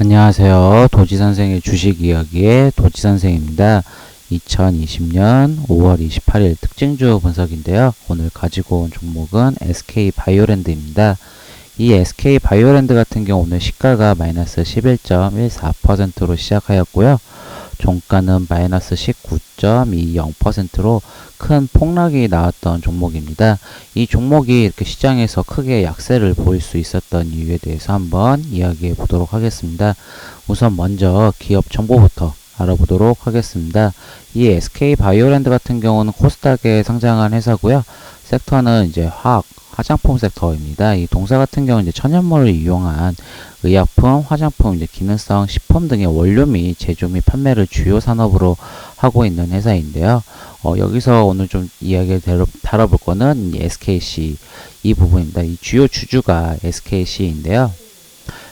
안녕하세요. 도지선생의 주식 이야기의 도지선생입니다. 2020년 5월 28일 특징주 분석인데요. 오늘 가지고 온 종목은 SK바이오랜드입니다. 이 SK바이오랜드 같은 경우 오늘 시가가 마이너스 11.14%로 시작하였고요. 종가는 마이너스 19.20%로 큰 폭락이 나왔던 종목입니다. 이 종목이 이렇게 시장에서 크게 약세를 보일 수 있었던 이유에 대해서 한번 이야기해 보도록 하겠습니다. 우선 먼저 기업 정보부터 알아보도록 하겠습니다. 이 SK바이오랜드 같은 경우는 코스닥에 상장한 회사고요. 섹터는 이제 화장품 섹터입니다. 이 동사 같은 경우는 이제 천연물을 이용한 의약품, 화장품, 이제 기능성 식품 등의 원료 및 제조 및 판매를 주요 산업으로 하고 있는 회사인데요. 여기서 오늘 좀 이야기를 다뤄볼 거는 SKC 이 부분입니다. 이 주요 주주가 SKC인데요.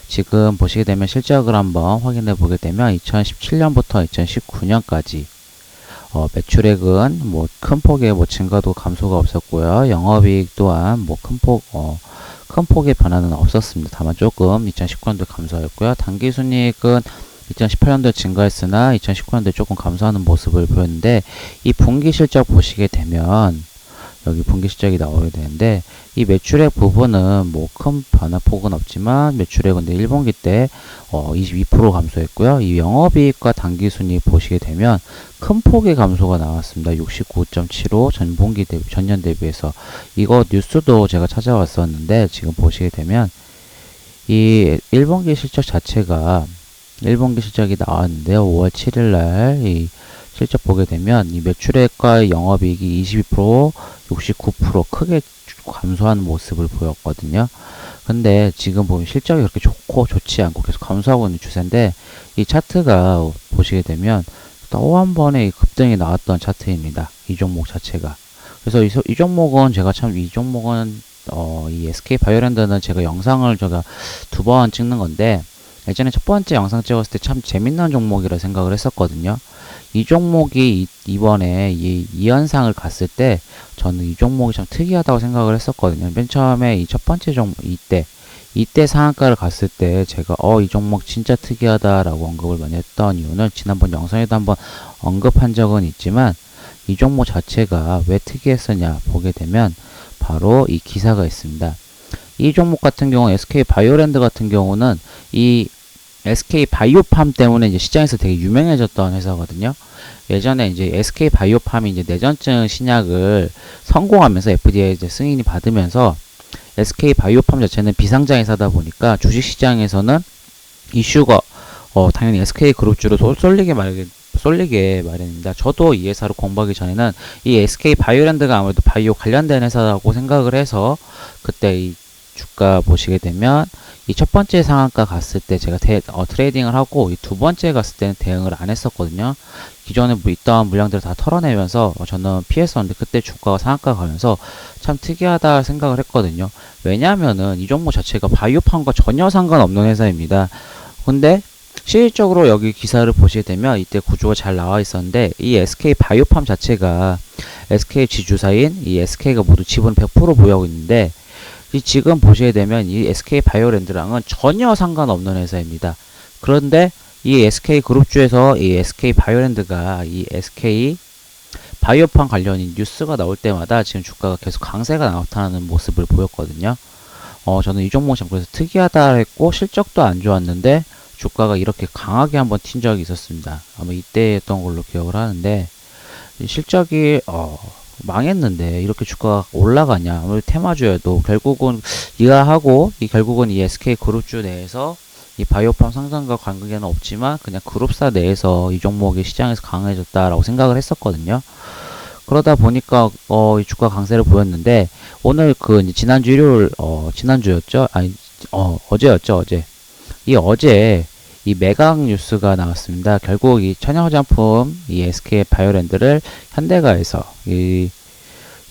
지금 보시게 되면 실적을 한번 확인해 보게 되면 2017년부터 2019년까지 매출액은 뭐 큰 폭의 증가도 감소가 없었고요. 영업이익 또한 뭐 큰 폭의 변화는 없었습니다. 다만 조금 2019년도 감소했고요. 당기순이익은 2018년도에 증가했으나 2019년도에 조금 감소하는 모습을 보였는데, 이 분기 실적 보시게 되면 여기 분기 실적이 나오게 되는데, 이 매출액 부분은 뭐 큰 변화폭은 없지만 매출액은 1분기 때 22% 감소했고요. 이 영업이익과 당기순이익 보시게 되면 큰 폭의 감소가 나왔습니다. 69.75 전년 대비해서. 이거 뉴스도 제가 찾아왔었는데, 지금 보시게 되면 이 1분기 실적 자체가 1분기 실적이 나왔는데요. 5월 7일 날 이 실적 보게 되면 이 매출액과 영업이익이 22%, 69% 크게 감소하는 모습을 보였거든요. 근데 지금 보면 실적이 그렇게 좋지 않고 계속 감소하고 있는 추세인데, 이 차트가 보시게 되면 또 한 번의 급등이 나왔던 차트입니다. 이 종목 자체가. 그래서 이 종목은 제가 이 종목은 이 SK바이오랜드는 제가 영상을 제가 2번 찍는 건데, 예전에 첫 번째 영상 찍었을 때 참 재밌는 종목이라 생각을 했었거든요. 이 종목이 이번에 이 현상을 갔을 때 저는 이 종목이 참 특이하다고 생각을 했었거든요. 맨 처음에 이 첫 번째 종목 이때 상한가를 갔을 때 제가 이 종목 진짜 특이하다라고 언급을 많이 했던 이유는 지난번 영상에도 한번 언급한 적은 있지만, 이 종목 자체가 왜 특이했었냐 보게 되면 바로 이 기사가 있습니다. 이 종목 같은 경우 SK바이오랜드 같은 경우는 이 SK바이오팜 때문에 이제 시장에서 되게 유명해졌던 회사거든요. 예전에 이제 SK바이오팜이 이제 뇌전증 신약을 성공하면서 FDA 이제 승인이 받으면서 SK바이오팜 자체는 비상장 회사다 보니까 주식시장에서는 이슈가 당연히 SK그룹주로 쏠리게 마련입니다. 저도 이 회사를 공부하기 전에는 이 SK바이오랜드가 아무래도 바이오 관련된 회사라고 생각을 해서, 그때 이 주가 보시게 되면 이 첫 번째 상한가 갔을 때 제가 트레이딩을 하고, 이 두 번째 갔을 때는 대응을 안 했었거든요. 기존에 있던 물량들을 다 털어내면서 저는 피했었는데, 그때 주가가 상한가 가면서 참 특이하다 생각을 했거든요. 왜냐하면은 이 종목 자체가 바이오팜과 전혀 상관없는 회사입니다. 근데 실질적으로 여기 기사를 보시게 되면 이때 구조가 잘 나와 있었는데, 이 SK바이오팜 자체가 SK 지주사인 이 SK가 모두 지분 100% 보유하고 있는데, 지금 보시게 되면 이 SK바이오랜드랑은 전혀 상관없는 회사입니다. 그런데 이 SK그룹주에서 이 SK바이오랜드가 이 SK바이오팜 관련인 뉴스가 나올 때마다 지금 주가가 계속 강세가 나타나는 모습을 보였거든요. 저는 이 종목이 참 그래서 특이하다 했고, 실적도 안 좋았는데 주가가 이렇게 강하게 한번 튄 적이 있었습니다. 아마 이때였던 걸로 기억을 하는데, 실적이 망했는데 이렇게 주가가 올라가냐. 아무래도 테마주여도 결국은 결국은 이 SK그룹주 내에서 이 바이오팜 상장과 관계는 없지만 그냥 그룹사 내에서 이 종목이 시장에서 강해졌다라고 생각을 했었거든요. 그러다 보니까 이 주가 강세를 보였는데, 오늘 이제 지난주 일요일 지난주였죠? 아니 어제였죠. 어제 이 매각 뉴스가 나왔습니다. 결국 이 천연화장품 이 SK바이오랜드를 현대가에서 이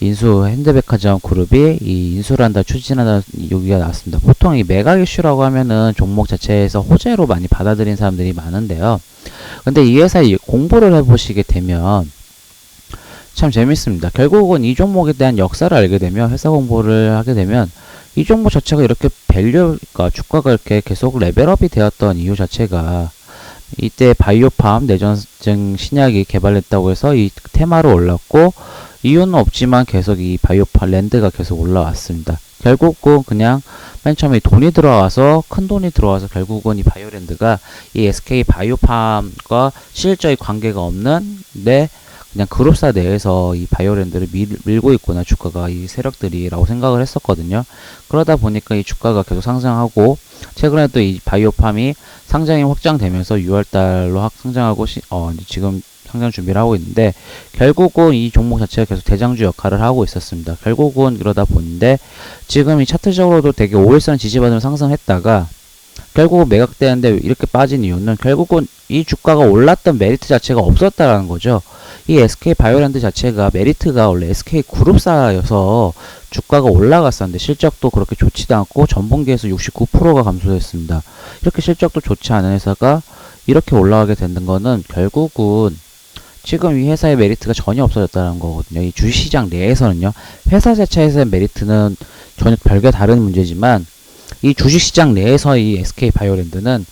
현대백화점 그룹이 이 인수를 한다, 추진한다 여기가 나왔습니다. 보통 이 매각 이슈라고 하면은 종목 자체에서 호재로 많이 받아들인 사람들이 많은데요. 근데 이 회사 공부를 해보시게 되면 참 재밌습니다. 결국은 이 종목에 대한 역사를 알게 되면, 회사 공부를 하게 되면 이 종목 자체가 이렇게 그러니까 주가가 이렇게 계속 레벨업이 되었던 이유 자체가 이때 바이오팜 뇌전증 신약이 개발됐다고 해서 이 테마로 올랐고, 이유는 없지만 계속 이 바이오팜 랜드가 계속 올라왔습니다. 결국은 그냥 맨 처음에 돈이 들어와서, 큰 돈이 들어와서 결국은 이 바이오랜드가 이 SK 바이오팜과 실질적인 관계가 없는데 그냥 그룹사 내에서 이 바이오랜드를 밀고 있구나, 주가가, 이 세력들이라고 생각을 했었거든요. 그러다 보니까 이 주가가 계속 상승하고, 최근에 또 이 바이오팜이 상장이 확장되면서 6월달로 상장하고 지금 상장 준비를 하고 있는데, 결국은 이 종목 자체가 계속 대장주 역할을 하고 있었습니다. 결국은 그러다 보는데 지금 이 차트적으로도 되게 5일선 지지받으면 상승했다가 결국은 매각되는데 이렇게 빠진 이유는 결국은 이 주가가 올랐던 메리트 자체가 없었다라는 거죠. 이 SK 바이오랜드 자체가 메리트가 원래 SK 그룹사여서 주가가 올라갔었는데 실적도 그렇게 좋지도 않고 전분기에서 69%가 감소했습니다. 이렇게 실적도 좋지 않은 회사가 이렇게 올라가게 되는 거는 결국은 지금 이 회사의 메리트가 전혀 없어졌다는 거거든요. 이 주식시장 내에서는요. 회사 자체에서의 메리트는 전혀 별개 다른 문제지만 이 주식시장 내에서 이 SK 바이오랜드는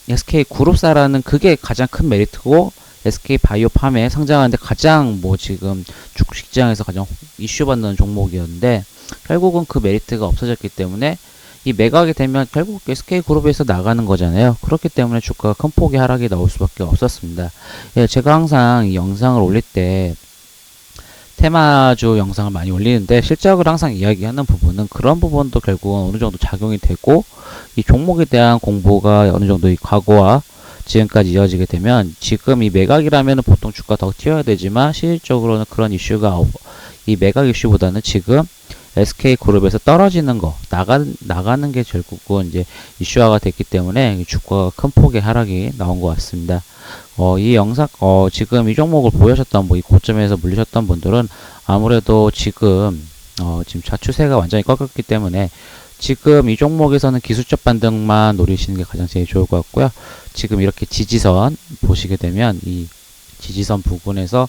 SK 그룹사라는 그게 가장 큰 메리트고, SK 바이오팜에 상장하는데 가장 지금 주식시장에서 가장 이슈받는 종목이었는데 결국은 그 메리트가 없어졌기 때문에 이 매각이 되면 결국 SK 그룹에서 나가는 거잖아요. 그렇기 때문에 주가가 큰 폭의 하락이 나올 수밖에 없었습니다. 예, 제가 항상 이 영상을 올릴 때 테마주 영상을 많이 올리는데 실적을 항상 이야기하는 부분은 그런 부분도 결국은 어느 정도 작용이 되고, 이 종목에 대한 공부가 어느 정도 이 과거와 지금까지 이어지게 되면, 지금 이 매각이라면 보통 주가 더 튀어야 되지만 실질적으로는 그런 이슈가 이 매각 이슈보다는 지금 SK 그룹에서 떨어지는 거, 나가는 게 결국은 이제 이슈화가 됐기 때문에 주가가 큰 폭의 하락이 나온 것 같습니다. 이 영상, 지금 이 종목을 보셨던, 이 고점에서 물리셨던 분들은 아무래도 지금 추세가 완전히 꺾였기 때문에 지금 이 종목에서는 기술적 반등만 노리시는 게 가장 제일 좋을 것 같고요. 지금 이렇게 지지선 보시게 되면 이 지지선 부분에서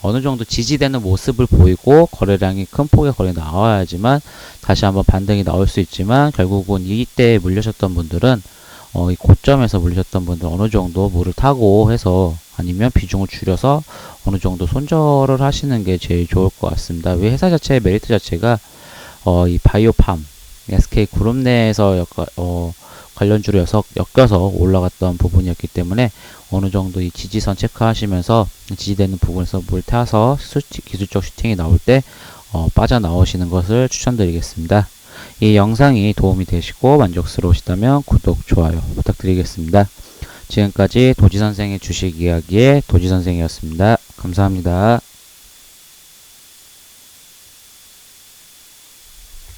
어느 정도 지지되는 모습을 보이고 거래량이 큰 폭의 거래 나와야지만 다시 한번 반등이 나올 수 있지만, 결국은 이때 물려셨던 분들은 이 고점에서 물리셨던 분들 어느 정도 물을 타고 해서 아니면 비중을 줄여서 어느 정도 손절을 하시는 게 제일 좋을 것 같습니다. 왜 회사 자체의 메리트 자체가 이 바이오팜 SK 그룹 내에서 관련주로 엮여서 올라갔던 부분이었기 때문에 어느 정도 이 지지선 체크하시면서 지지되는 부분에서 물 타서 기술적 슈팅이 나올 때 빠져나오시는 것을 추천드리겠습니다. 이 영상이 도움이 되시고 만족스러우시다면 구독, 좋아요 부탁드리겠습니다. 지금까지 도지선생의 주식 이야기의 도지선생이었습니다. 감사합니다.